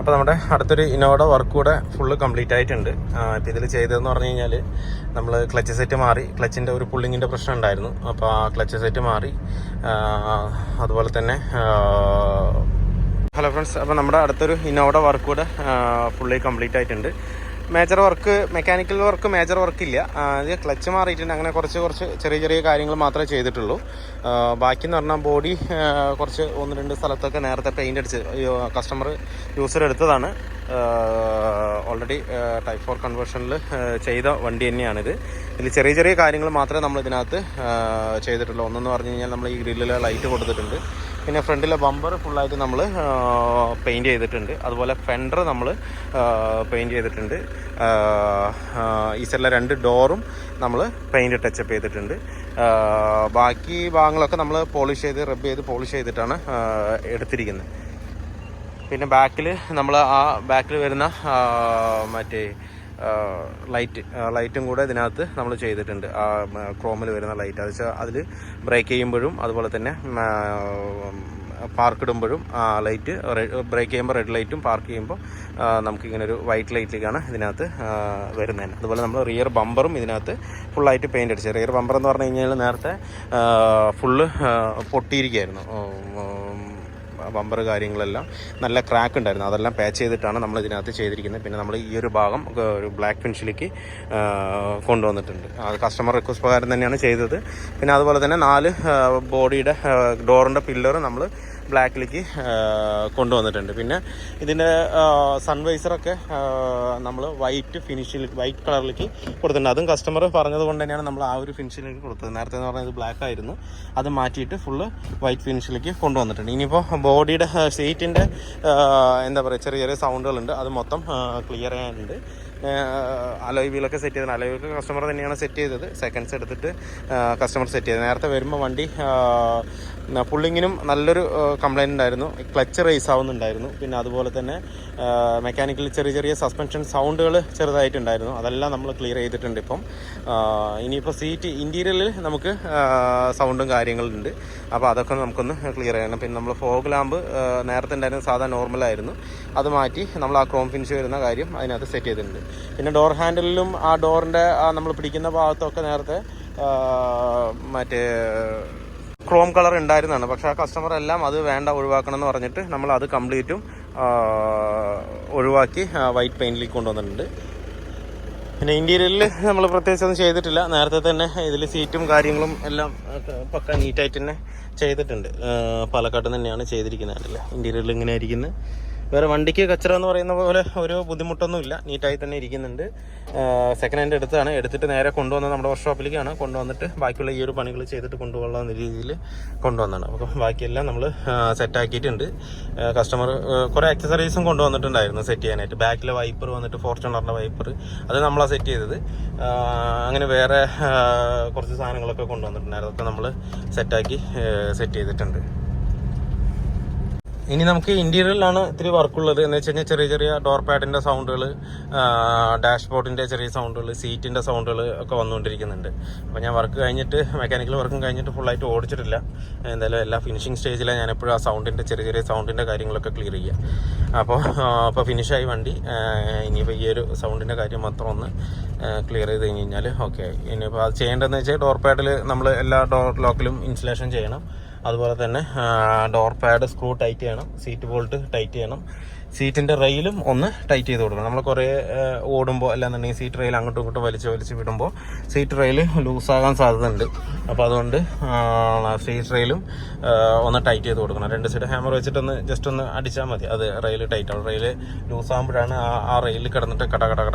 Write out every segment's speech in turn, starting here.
അപ്പോൾ നമ്മുടെ അടുത്തൊരു ഇന്നോവയുടെ വർക്ക് കൂടെ ഫുള്ള് കംപ്ലീറ്റ് ആയിട്ടുണ്ട്. ഇപ്പോൾ ഇതിൽ ചെയ്തതെന്ന് പറഞ്ഞു കഴിഞ്ഞാൽ നമ്മൾ ക്ലച്ച് സെറ്റ് മാറി, ക്ലച്ചിൻ്റെ ഒരു പുള്ളിങ്ങിൻ്റെ പ്രശ്നം ഉണ്ടായിരുന്നു. അപ്പോൾ ആ ക്ലച്ച് സെറ്റ് മാറി. അതുപോലെ തന്നെ ഹലോ ഫ്രണ്ട്സ്, അപ്പോൾ നമ്മുടെ അടുത്തൊരു ഇന്നോവയുടെ വർക്ക് കൂടെ ഫുള്ളി കംപ്ലീറ്റ് ആയിട്ടുണ്ട്. Major work, mechanical work major വർക്കില്ല. ഇത് ക്ലച്ച് മാറിയിട്ടുണ്ട്. അങ്ങനെ കുറച്ച് ചെറിയ കാര്യങ്ങൾ മാത്രമേ ചെയ്തിട്ടുള്ളൂ. ബാക്കി എന്ന് പറഞ്ഞാൽ ബോഡി കുറച്ച് 1-2 സ്ഥലത്തൊക്കെ നേരത്തെ പെയിൻ്റ് അടിച്ച് കസ്റ്റമർ യൂസർ എടുത്തതാണ്. ഓൾറെഡി ടൈപ്പ് 4 കൺവേർഷനിൽ ചെയ്ത വണ്ടി തന്നെയാണിത്. ഇതിൽ ചെറിയ കാര്യങ്ങൾ മാത്രമേ നമ്മൾ ഇതിനകത്ത് ചെയ്തിട്ടുള്ളൂ. ഒന്നെന്ന് പറഞ്ഞു കഴിഞ്ഞാൽ നമ്മൾ ഈ ഗ്രില്ലിൽ ലൈറ്റ് കൊടുത്തിട്ടുണ്ട്. പിന്നെ ഫ്രണ്ടിലെ ബമ്പർ ഫുള്ളായിട്ട് നമ്മൾ പെയിൻറ് ചെയ്തിട്ടുണ്ട്. അതുപോലെ ഫെൻഡർ നമ്മൾ പെയിൻറ് ചെയ്തിട്ടുണ്ട്. ഈ സൈഡിലെ 2 ഡോറും നമ്മൾ പെയിൻറ് ടച്ചപ്പ് ചെയ്തിട്ടുണ്ട്. ബാക്കി ഭാഗങ്ങളൊക്കെ നമ്മൾ പോളിഷ് ചെയ്ത് റബ്ബ് ചെയ്ത് പോളിഷ് ചെയ്തിട്ടാണ് എടുത്തിരിക്കുന്നത്. പിന്നെ ബാക്കിൽ നമ്മൾ ആ ബാക്കിൽ വരുന്ന മറ്റേ ലൈറ്റും കൂടെ ഇതിനകത്ത് നമ്മൾ ചെയ്തിട്ടുണ്ട്. ആ ക്രോമിൽ വരുന്ന ലൈറ്റ് അത് വെച്ചാൽ അതിൽ ബ്രേക്ക് ചെയ്യുമ്പോഴും അതുപോലെ തന്നെ പാർക്ക് ഇടുമ്പോഴും ലൈറ്റ്, ബ്രേക്ക് ചെയ്യുമ്പോൾ റെഡ് ലൈറ്റും പാർക്ക് ചെയ്യുമ്പോൾ നമുക്കിങ്ങനെ ഒരു വൈറ്റ് ലൈറ്റിലേക്കാണ് ഇതിനകത്ത് വരുന്നത്. അതുപോലെ നമ്മൾ റിയർ ബമ്പറും ഇതിനകത്ത് ഫുള്ളായിട്ട് പെയിൻ്റ് അടിച്ചത്. റിയർ ബമ്പർ എന്ന് പറഞ്ഞു കഴിഞ്ഞാൽ നേരത്തെ ഫുള്ള് പൊട്ടിയിരിക്കുകയായിരുന്നു. ബമ്പർ കാര്യങ്ങളെല്ലാം നല്ല ക്രാക്ക് ഉണ്ടായിരുന്നു. അതെല്ലാം പാച്ച് ചെയ്തിട്ടാണ് നമ്മൾ ഇതിനകത്ത് ചെയ്തിരിക്കുന്നത്. പിന്നെ നമ്മൾ ഈ ഒരു ഭാഗം ഒരു ബ്ലാക്ക് ഫിനിഷിലേക്ക് കൊണ്ടുവന്നിട്ടുണ്ട്. അത് കസ്റ്റമർ റിക്വസ്റ്റ് പ്രകാരം തന്നെയാണ് ചെയ്തത്. പിന്നെ അതുപോലെ തന്നെ 4 ബോഡിയുടെ ഡോറിൻ്റെ പില്ലർ നമ്മൾ ബ്ലാക്കിലേക്ക് കൊണ്ടുവന്നിട്ടുണ്ട്. പിന്നെ ഇതിൻ്റെ സൺവൈസറൊക്കെ നമ്മൾ വൈറ്റ് കളറിലേക്ക് കൊടുത്തിട്ടുണ്ട്. അതും കസ്റ്റമർ പറഞ്ഞത് കൊണ്ട് തന്നെയാണ് നമ്മൾ ആ ഒരു ഫിനിഷിലേക്ക് കൊടുത്തത്. നേരത്തെ എന്ന് പറഞ്ഞാൽ ഇത് ബ്ലാക്ക് ആയിരുന്നു. അത് മാറ്റിയിട്ട് ഫുള്ള് വൈറ്റ് ഫിനിഷിലേക്ക് കൊണ്ടുവന്നിട്ടുണ്ട്. ഇനിയിപ്പോൾ ബോഡിയുടെ സീറ്റിൻ്റെ എന്താ പറയുക ചെറിയ സൗണ്ടുകളുണ്ട്. അത് മൊത്തം ക്ലിയർ ചെയ്യാനുണ്ട്. അലോയ് വീലൊക്കെ സെറ്റ് ചെയ്തത് അലോയ് വീലൊക്കെ കസ്റ്റമർ തന്നെയാണ് സെറ്റ് ചെയ്തത്. സെക്കൻഡ്സ് എടുത്തിട്ട് കസ്റ്റമർ സെറ്റ് ചെയ്തത്. നേരത്തെ വരുമ്പോൾ വണ്ടി പുള്ളിങ്ങിനും നല്ലൊരു കംപ്ലൈൻറ്റ് ഉണ്ടായിരുന്നു. ക്ലച്ച് റേസ് ആവുന്നുണ്ടായിരുന്നു. പിന്നെ അതുപോലെ തന്നെ മെക്കാനിക്കൽ ചെറിയ സസ്പെൻഷൻ സൗണ്ടുകൾ ചെറുതായിട്ടുണ്ടായിരുന്നു. അതെല്ലാം നമ്മൾ ക്ലിയർ ചെയ്തിട്ടുണ്ട്. ഇപ്പം ഇനിയിപ്പോൾ സീറ്റ് ഇൻറ്റീരിയറിൽ നമുക്ക് സൗണ്ടും കാര്യങ്ങളുണ്ട്. അപ്പോൾ അതൊക്കെ നമുക്കൊന്ന് ക്ലിയർ ചെയ്യണം. പിന്നെ നമ്മൾ ഫോഗ് ലാമ്പ് നേരത്തെ ഉണ്ടായിരുന്ന സാധാ നോർമലായിരുന്നു. അത് മാറ്റി നമ്മൾ ആ ക്രോം ഫിനിഷ് വരുന്ന കാര്യം അതിനകത്ത് സെറ്റ് ചെയ്തിട്ടുണ്ട്. പിന്നെ ഡോർ ഹാൻഡിലും ആ ഡോറിൻ്റെ നമ്മൾ പിടിക്കുന്ന ഭാഗത്തൊക്കെ നേരത്തെ മറ്റേ ക്രോം കളർ ഉണ്ടായിരുന്നതാണ്. പക്ഷേ ആ കസ്റ്റമർ എല്ലാം അത് വേണ്ട, ഒഴിവാക്കണം എന്ന് പറഞ്ഞിട്ട് നമ്മൾ അത് കംപ്ലീറ്റും ഒഴിവാക്കി വൈറ്റ് പെയിൻറ്റിലേക്ക് കൊണ്ടുവന്നിട്ടുണ്ട്. പിന്നെ ഇൻറ്റീരിയറിൽ നമ്മൾ പ്രത്യേകിച്ച് ഒന്നും ചെയ്തിട്ടില്ല. നേരത്തെ തന്നെ ഇതിൽ സീറ്റും കാര്യങ്ങളും എല്ലാം പക്ക നീറ്റായിട്ട് തന്നെ ചെയ്തിട്ടുണ്ട്. പാലക്കാട്ട് തന്നെയാണ് ചെയ്തിരിക്കുന്നത്. ഇൻറ്റീരിയറിൽ ഇങ്ങനെ ഇരിക്കുന്നത്. വേറെ വണ്ടിക്ക് കച്ചറ എന്ന് പറയുന്ന പോലെ ഒരു ബുദ്ധിമുട്ടൊന്നുമില്ല. നീറ്റായി തന്നെ ഇരിക്കുന്നുണ്ട്. സെക്കൻഡ് ഹാൻഡ് എടുത്തിട്ട് നേരെ കൊണ്ടുവന്നത് നമ്മുടെ വർക്ക്ഷോപ്പിലേക്കാണ് കൊണ്ടുവന്നിട്ട് ബാക്കിയുള്ള ഈ ഒരു പണികൾ ചെയ്തിട്ട് കൊണ്ടുപോകാവുന്ന രീതിയിൽ കൊണ്ടുവന്നതാണ്. അപ്പോൾ ബാക്കിയെല്ലാം നമ്മൾ സെറ്റാക്കിയിട്ടുണ്ട്. കസ്റ്റമർ കുറേ ആക്സസറീസും കൊണ്ടുവന്നിട്ടുണ്ടായിരുന്നു സെറ്റ് ചെയ്യാനായിട്ട്. ബാക്കിലെ വൈപ്പർ വന്നിട്ട് ഫോർച്യൂണറിൻ്റെ വൈപ്പർ അത് നമ്മളാണ് സെറ്റ് ചെയ്തത്. അങ്ങനെ വേറെ കുറച്ച് സാധനങ്ങളൊക്കെ കൊണ്ടുവന്നിട്ടുണ്ടായിരുന്നു. അതൊക്കെ നമ്മൾ സെറ്റ് ചെയ്തിട്ടുണ്ട്. ഇനി നമുക്ക് ഇൻറ്റീരിയറിലാണ് ഇത്തിരി വർക്കുള്ളത്. എന്ന് വെച്ച് കഴിഞ്ഞാൽ ചെറിയ ഡോർ പാഡിൻ്റെ സൗണ്ടുകൾ, ഡാഷ്ബോർഡിൻ്റെ ചെറിയ സൗണ്ടുകൾ, സീറ്റിൻ്റെ സൗണ്ടുകൾ ഒക്കെ വന്നുകൊണ്ടിരിക്കുന്നുണ്ട്. അപ്പോൾ ഞാൻ വർക്ക് കഴിഞ്ഞിട്ട് മെക്കാനിക്കൽ വർക്കും കഴിഞ്ഞിട്ട് ഫുള്ളായിട്ട് ഓടിച്ചിട്ടില്ല. എന്തായാലും എല്ലാ ഫിനിഷിങ് സ്റ്റേജിലാണ് ഞാനെപ്പോഴും ആ സൗണ്ടിൻ്റെ ചെറിയ സൗണ്ടിൻ്റെ കാര്യങ്ങളൊക്കെ ക്ലിയർ ചെയ്യുക. അപ്പോൾ ഫിനിഷായി വണ്ടി. ഇനിയിപ്പോൾ ഈ ഒരു സൗണ്ടിൻ്റെ കാര്യം മാത്രം ഒന്ന് ക്ലിയർ ചെയ്ത് കഴിഞ്ഞ് കഴിഞ്ഞാൽ ഓക്കെ. ഇനിയിപ്പോൾ അത് ചെയ്യേണ്ടതെന്ന് വെച്ചാൽ ഡോർ പാഡിൽ നമ്മൾ എല്ലാ ഡോർ ലോക്കിലും ഇൻസുലേഷൻ ചെയ്യണം. അതുപോലെ തന്നെ ഡോർ പാഡ് സ്ക്രൂ ടൈറ്റ് ചെയ്യണം. സീറ്റ് ബോൾട്ട് ടൈറ്റ് ചെയ്യണം. സീറ്റിൻ്റെ റെയിലും ഒന്ന് ടൈറ്റ് ചെയ്ത് കൊടുക്കണം. നമ്മൾ കുറേ ഓടുമ്പോൾ അല്ലാന്നുണ്ടെങ്കിൽ സീറ്റ് റെയിൽ അങ്ങോട്ടും ഇങ്ങോട്ടും വലിച്ച് വിടുമ്പോൾ സീറ്റ് റെയിൽ ലൂസാകാൻ സാധ്യതയുണ്ട്. അപ്പോൾ അതുകൊണ്ട് സീറ്റ് റെയിലും ഒന്ന് ടൈറ്റ് ചെയ്ത് കൊടുക്കണം. 2 സൈഡ് ഹാമർ വെച്ചിട്ടൊന്ന് ജസ്റ്റ് ഒന്ന് അടിച്ചാൽ മതി. അത് റെയിൽ ടൈറ്റ് ആവും. റെയിൽ ലൂസാകുമ്പോഴാണ് ആ റെയിൽ കിടന്നിട്ട് കട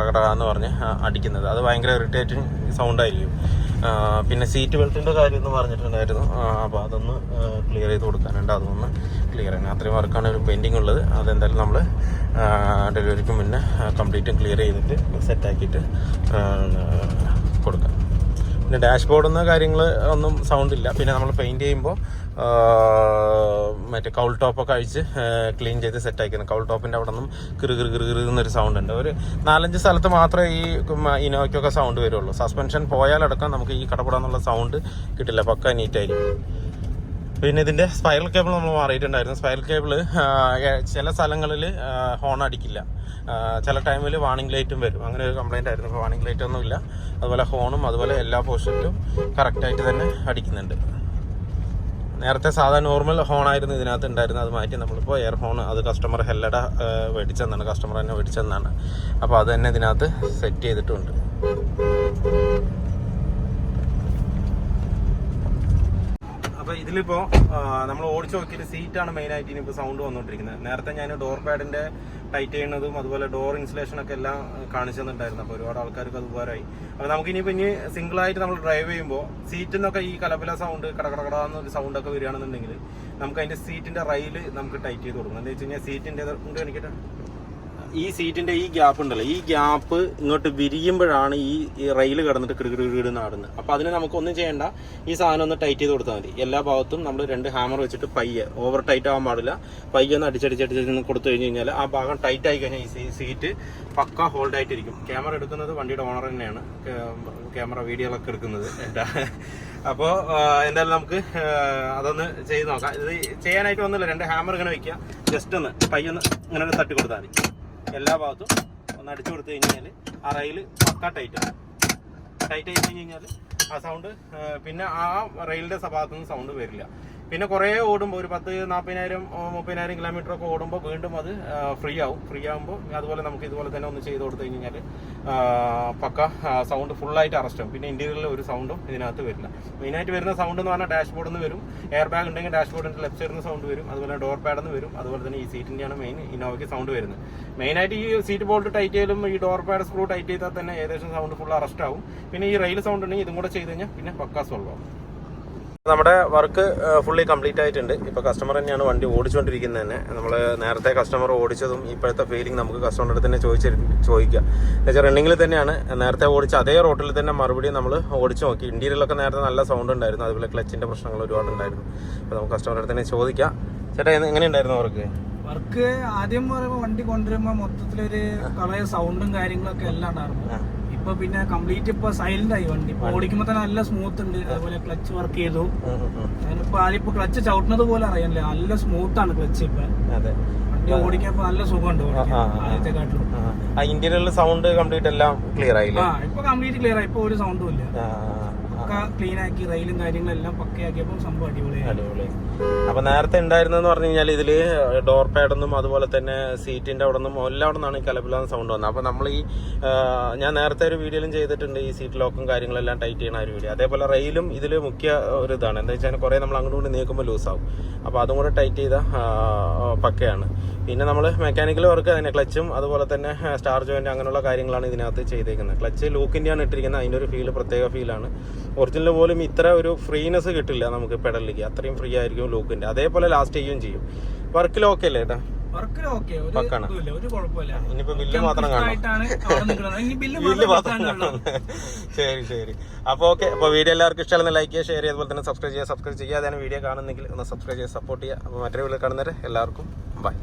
എന്ന് പറഞ്ഞ് അടിക്കുന്നത്. അത് ഭയങ്കര ഇറിറ്റേറ്റിംഗ് സൗണ്ടായിരിക്കും. പിന്നെ സീറ്റ് ബെൽറ്റിൻ്റെ കാര്യം എന്ന് പറഞ്ഞിട്ടുണ്ടായിരുന്നു. അപ്പോൾ അതൊന്ന് ക്ലിയർ ചെയ്ത് കൊടുക്കാനുണ്ട്. അതൊന്ന് ക്ലിയർ ചെയ്യണം. അത്രയും വർക്കാണ് ഒരു പെയിൻറ്റിംഗ് ഉള്ളത്. അതെന്തായാലും നമ്മൾ ഡെലിവറിക്ക് മുന്നേ കംപ്ലീറ്റും ക്ലിയർ ചെയ്തിട്ട് സെറ്റാക്കിയിട്ട് കൊടുക്കാം. പിന്നെ ഡാഷ്ബോർഡ് എന്ന കാര്യങ്ങൾ ഒന്നും സൗണ്ടില്ല. പിന്നെ നമ്മൾ പെയിൻറ് ചെയ്യുമ്പോൾ മറ്റേ കൗൾ ടോപ്പൊക്കെ അഴിച്ച് ക്ലീൻ ചെയ്ത് സെറ്റാക്കുന്നത്. കൗൾ ടോപ്പിൻ്റെ അവിടെ നിന്നും കിറുന്നൊരു സൗണ്ട് ഉണ്ട്. ഒരു 4-5 സ്ഥലത്ത് മാത്രമേ ഈ ഇനോവയ്ക്കൊക്കെ സൗണ്ട് വരുള്ളൂ. സസ്പെൻഷൻ പോയാലടക്കം നമുക്ക് ഈ കടപുടാന്നുള്ള സൗണ്ട് കിട്ടില്ല. പക്ക നീറ്റായിരിക്കും. പിന്നെ ഇതിൻ്റെ സ്പൈറൽ കേബിൾ നമ്മൾ മാറിയിട്ടുണ്ടായിരുന്നു. സ്പൈറൽ കേബിള് ചില സ്ഥലങ്ങളിൽ ഹോൺ അടിക്കില്ല, ചില ടൈമിൽ വാണിംഗ് ലൈറ്റും വരും. അങ്ങനെ ഒരു കംപ്ലൈൻ്റ് ആയിരുന്നു. ഇപ്പോൾ വാണിംഗ് ലൈറ്റ് ഒന്നും ഇല്ല. അതുപോലെ ഹോണും അതുപോലെ എല്ലാ പോർഷനിലും കറക്റ്റായിട്ട് തന്നെ അടിക്കുന്നുണ്ട്. നേരത്തെ സാധാ നോർമൽ ഹോണായിരുന്നു ഇതിനകത്ത് ഉണ്ടായിരുന്നത്, അത് മാറ്റി നമ്മളിപ്പോൾ എയർ ഹോൺ, അത് കസ്റ്റമർ ഹെല്ലട മേടിച്ചെന്നാണ്, കസ്റ്റമർ തന്നെ മേടിച്ചെന്നാണ്. അപ്പോൾ അത് തന്നെ ഇതിനകത്ത് സെറ്റ് ചെയ്തിട്ടുണ്ട്. അപ്പോൾ ഇതിലിപ്പോൾ നമ്മൾ ഓടിച്ച് നോക്കിയിട്ട് സീറ്റാണ് മെയിനായിട്ട് ഇനിയിപ്പോൾ സൗണ്ട് വന്നുകൊണ്ടിരിക്കുന്നത്. നേരത്തെ ഞാൻ ഡോർ പാഡിൻ്റെ ടൈറ്റ് ചെയ്യുന്നതും അതുപോലെ ഡോർ ഇൻസുലേഷനൊക്കെ എല്ലാം കാണിച്ചു തന്നിട്ടുണ്ടായിരുന്നു. അപ്പോൾ ഒരുപാട് ആൾക്കാർക്ക് അത് ഉപകാരമായി. അപ്പോൾ നമുക്കിനിയിപ്പോൾ ഇനി സിംഗിളായിട്ട് നമ്മൾ ഡ്രൈവ് ചെയ്യുമ്പോൾ സീറ്റിൽ നിന്നൊക്കെ ഈ കലപില സൗണ്ട് കടകടകടാന്നൊരു സൗണ്ടൊക്കെ വരികയാണെന്നുണ്ടെങ്കിൽ നമുക്ക് അതിൻ്റെ സീറ്റിൻ്റെ റെയിൽ നമുക്ക് ടൈറ്റ് ചെയ്ത് കൊടുക്കണം. എന്താ വെച്ച് കഴിഞ്ഞാൽ സീറ്റിൻ്റെ കൊണ്ട് കാണിക്കട്ടെ, ഈ സീറ്റിന്റെ ഈ ഗ്യാപ്പ് ഉണ്ടല്ലോ, ഈ ഗ്യാപ്പ് ഇങ്ങോട്ട് വിരിയുമ്പോഴാണ് ഈ റെയിൽ കിടന്നിട്ട് കിടുകിടുകിട് നാടുന്നത്. അപ്പോൾ അതിന് നമുക്കൊന്നും ചെയ്യേണ്ട, ഈ സാധനം ഒന്ന് ടൈറ്റ് ചെയ്ത് കൊടുത്താൽ മതി. എല്ലാ ഭാഗത്തും നമ്മൾ 2 ഹാമർ വെച്ചിട്ട് പയ്യെ, ഓവർ ടൈറ്റ് ആവാൻ പാടില്ല, പയ്യെ ഒന്ന് അടിച്ചടിച്ചടിച്ച് കൊടുത്തു കഴിഞ്ഞ് കഴിഞ്ഞാൽ ആ ഭാഗം ടൈറ്റ് ആയി കഴിഞ്ഞാൽ ഈ സീറ്റ് പക്ക ഹോൾഡ് ആയിട്ടിരിക്കും. ക്യാമറ എടുക്കുന്നത് വണ്ടിയുടെ ഓണർ തന്നെയാണ്, ക്യാമറ വീഡിയോകളൊക്കെ എടുക്കുന്നത്. അപ്പോൾ എന്തായാലും നമുക്ക് അതൊന്ന് ചെയ്ത് നോക്കാം. ഇത് ചെയ്യാനായിട്ട് ഒന്നുമില്ല, 2 ഹാമർ ഇങ്ങനെ വയ്ക്കുക, ജസ്റ്റ് ഒന്ന് പയ്യൊന്ന് ഇങ്ങനെ തട്ടി കൊടുത്താൽ മതി. എല്ലാ ഭാഗത്തും ഒന്ന് അടിച്ചു കൊടുത്തു കഴിഞ്ഞാൽ ആ റെയിൽ പക്ക ടൈറ്റ് ആയി കഴിഞ്ഞാൽ ആ സൗണ്ട്, പിന്നെ ആ റെയിലിൻ്റെ ഭാഗത്തുനിന്ന് സൗണ്ട് വരില്ല. പിന്നെ കുറേ ഓടുമ്പോൾ ഒരു 40,000-40,000 കിലോമീറ്റർ ഒക്കെ ഓടുമ്പോൾ വീണ്ടും അത് ഫ്രീ ആകുമ്പോൾ അതുപോലെ നമുക്ക് ഇതുപോലെ തന്നെ ഒന്ന് ചെയ്ത് കൊടുത്തു കഴിഞ്ഞാൽ പക്ക സൗണ്ട് ഫുള്ളായിട്ട് അറസ്റ്റ് ആവും. പിന്നെ ഇന്റീരിയറിൽ ഒരു സൗണ്ടും ഇതിനകത്ത് വരില്ല. മെയിനായിട്ട് വരുന്ന സൗണ്ട് എന്ന് പറഞ്ഞാൽ ഡാഷ്ബോർഡിൽ നിന്ന് വരും, എയർ ബാഗ് ഉണ്ടെങ്കിൽ ഡാഷ്ബോർഡിൻ്റെ ലെഫ്റ്റ് സൈഡിൽ നിന്ന് സൗണ്ട് വരും, അതുപോലെ ഡോർ പാഡിൽ നിന്ന് വരും, അതുപോലെ തന്നെ ഈ സീറ്റിൻ്റെയാണ് മെയിൻ ഇന്നോവയ്ക്ക് സൗണ്ട് വരുന്നത്. മെയിനായിട്ട് ഈ സീറ്റ് ബോൾട്ട് ടൈറ്റ് ചെയ്യലും ഈ ഡോർ പാഡ് സ്ക്രൂ ടൈറ്റ് ചെയ്താൽ തന്നെ ഏകദേശം സൗണ്ട് ഫുൾ അറസ്റ്റ് ആവും. പിന്നെ ഈ റെയിൽ സൗണ്ട് ഉണ്ടെങ്കിൽ ഇതും കൂടെ ചെയ്ത് കഴിഞ്ഞാൽ പിന്നെ പക്ക സോൾവ് ആവും. നമ്മുടെ വർക്ക് ഫുള്ളി കംപ്ലീറ്റ് ആയിട്ടുണ്ട്. ഇപ്പോൾ കസ്റ്റമർ തന്നെയാണ് വണ്ടി ഓടിച്ചുകൊണ്ടിരിക്കുന്നത് തന്നെ. നമ്മൾ നേരത്തെ കസ്റ്റമർ ഓടിച്ചതും ഇപ്പോഴത്തെ ഫീലിംഗ് നമുക്ക് കസ്റ്റമറുടെ അടുത്ത് തന്നെ ചോദിക്കുക. എന്നുവെച്ചാൽ റണ്ണിങ്ങിൽ തന്നെയാണ്, നേരത്തെ ഓടിച്ച അതേ റോട്ടിൽ തന്നെ മറുപടി നമ്മൾ ഓടിച്ചു നോക്കി. ഇന്റീരിയറിലൊക്കെ നേരത്തെ നല്ല സൗണ്ട് ഉണ്ടായിരുന്നു, അതുപോലെ ക്ലച്ചിൻ്റെ പ്രശ്നങ്ങൾ ഒരുപാടുണ്ടായിരുന്നു. അപ്പോൾ നമുക്ക് കസ്റ്റമറുടെ അടുത്ത് തന്നെ ചോദിക്കാം. ചേട്ടാ എങ്ങനെയുണ്ടായിരുന്നു വർക്ക്? ആദ്യം പറയുമ്പോൾ വണ്ടി കൊണ്ടുവരുമ്പോൾ മൊത്തത്തിലൊരു കളയ സൗണ്ടും കാര്യങ്ങളൊക്കെ എല്ലാം ഉണ്ടായിരുന്നു. ഇപ്പൊ പിന്നെ കംപ്ലീറ്റ് ഇപ്പൊ സൈലന്റ് ആയി വണ്ടി. ഇപ്പൊ ഓടിക്കുമ്പോ തന്നെ നല്ല സ്മൂത്ത് ഉണ്ട്, അതുപോലെ ക്ലച്ച് വർക്ക് ചെയ്തു. ഞാനിപ്പോ ആദ്യം ക്ലച്ച് ചവിട്ടുന്നത് പോലെ അറിയാനില്ല, നല്ല സ്മൂത്ത് ആണ് ക്ലച്ച്. ഇപ്പൊ വണ്ടി ഓടിക്കാൻ നല്ല സുഖമുണ്ട് ആദ്യത്തെക്കാട്ടിലും. ഇന്റീരിയറിൽ സൗണ്ട് കംപ്ലീറ്റ് എല്ലാം ക്ലിയർ ആയില്ല. ഇപ്പൊ കംപ്ലീറ്റ് ക്ലിയർ ആയി, ഇപ്പൊ ഒരു സൗണ്ടും ഇല്ല. ക്ലീൻ ആക്കി റെയിലും കാര്യങ്ങളെല്ലാം പക്കയാക്കിയപ്പോൾ സംഭവം അടിപൊളിയായി. അപ്പൊ നേരത്തെ ഉണ്ടായിരുന്നെന്ന് പറഞ്ഞു കഴിഞ്ഞാൽ ഇതില് ഡോർ പാഡൊന്നും അതുപോലെ തന്നെ സീറ്റിന്റെ അവിടെ നിന്നും എല്ലാം അവിടെ നിന്നാണ് ഈ കലപിലാന്ന് സൗണ്ട് വന്നത്. അപ്പൊ നമ്മൾ ഈ ഞാൻ നേരത്തെ ഒരു വീഡിയോയിലും ചെയ്തിട്ടുണ്ട്, ഈ സീറ്റ് ലോക്കും കാര്യങ്ങളെല്ലാം ടൈറ്റ് ചെയ്യണ ഒരു വീഡിയോ. അതേപോലെ റെയിലും ഇതിൽ മുഖ്യ ഒരു ഇതാണ്, എന്താ വെച്ചാൽ കുറെ നമ്മൾ അങ്ങോട്ട് കൊണ്ട് നീക്കുമ്പോൾ ലൂസാവും. അപ്പോൾ അതും കൂടെ ടൈറ്റ് ചെയ്ത പക്കയാണ്. പിന്നെ നമ്മൾ മെക്കാനിക്കൽ വർക്ക് തന്നെ ക്ലച്ചും അതുപോലെ തന്നെ സ്റ്റാർ ജോയിന്റ് അങ്ങനെയുള്ള കാര്യങ്ങളാണ് ഇതിനകത്ത് ചെയ്തേക്കുന്നത്. ക്ലച്ച് ലൂക്കിൻ്റെയാണ് ഇട്ടിരിക്കുന്നത്, അതിൻ്റെ ഒരു ഫീൽ പ്രത്യേക ഫീലാണ്. ഒറിജിനൽ പോലും ഇത്ര ഒരു ഫ്രീനെസ് കിട്ടില്ല നമുക്ക് പെഡലിലേക്ക്, അത്രയും ഫ്രീ ആയിരിക്കും ലൂക്കിൻ്റെ. അതേപോലെ ലാസ്റ്റ് ചെയ്യുകയും ചെയ്യും. വർക്കിൽ ഓക്കെ അല്ലേ ഏട്ടാ? പക്കാണ്. ഇനിയിപ്പോ ബില്ല് മാത്രം കാണാം. ബില്ല് മാത്രം കാണാം. ശരി. അപ്പോൾ ഓക്കെ. അപ്പോൾ വീഡിയോ എല്ലാവർക്കും ഇഷ്ടമാണെന്ന് ലൈക്ക് ചെയ്യുക, ഷെയർ ചെയ്യുക, അതുപോലെ തന്നെ സബ്സ്ക്രൈബ് ചെയ്യുക. സബ്സ്ക്രൈബ് ചെയ്യാതെയാണ് വീഡിയോ കാണുന്നെങ്കിൽ ഒന്ന് സബ്സ്ക്രൈബ് ചെയ്യുക, സപ്പോർട്ട് ചെയ്യുക. അപ്പോൾ മറ്റൊരു വീഡിയോ കാണുന്നവരെ എല്ലാവർക്കും ബൈ.